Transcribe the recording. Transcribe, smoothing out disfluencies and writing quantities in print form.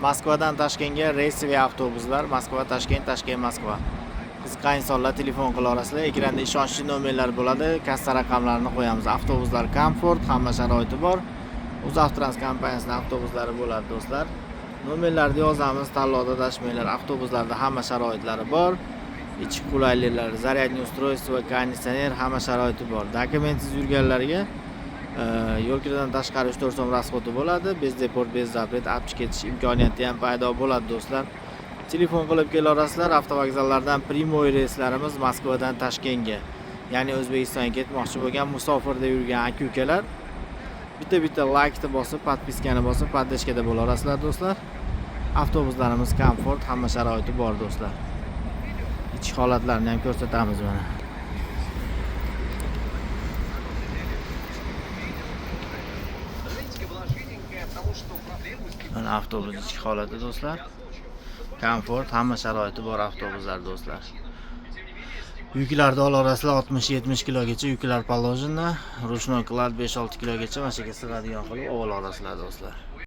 Moskvadan Toshkentga reysiviy avtobuslar, Moskva Toshkent, Toshkent Moskva. Qiziqqan insonlar telefon qila olasizlar. Ekranda ishonchli nomerlar bo'ladi. Kassa raqamlarini qo'yamiz. Avtobuslar komfort, hamma sharoiti bor. UzAvtotrans kompaniyasining avtobuslari bo'ladi do'stlar. Nomerlarni yozamiz, tanlovda adashmanglar. Avtobuslarda hamma sharoitlari bor. Ichki qulayliklar, zaryadniy устройство, konditsioner, hamma sharoiti bor. Dokumentsiz yurganlarga yo'lkiradan tashqari 3-4 so'm rasxoti bo'ladi. Bezdeport, bezzapret olib chiqib ketish imkoniyati ham paydo bo'ladi do'stlar. Telefon qilib kela olasizlar. Avtovokzallardan primoy reyslarimiz Moskvadan Toshkentga, ya'ni O'zbekistonga ketmoqchi bo'lgan musofirda yurgan aka-ukalar bitta laykni bosib, podpiskani bosib, poddeshkada bo'la olasizlar do'stlar. Avtobuslarimiz komfort, hamma sharoiti bor do'stlar. Ichki holatlarini ham ko'rsatamiz mana. Mana avtobus ichki holati do'stlar. Komfort, hamma sharoiti bor avtobuslar do'stlar. Yuklarni ola olasizlar 60-70 kilogacha yuklar положено. Ruchnoy klad 5-6 kilogacha mashinaga sig'adigan qilib ola olasizlar do'stlar.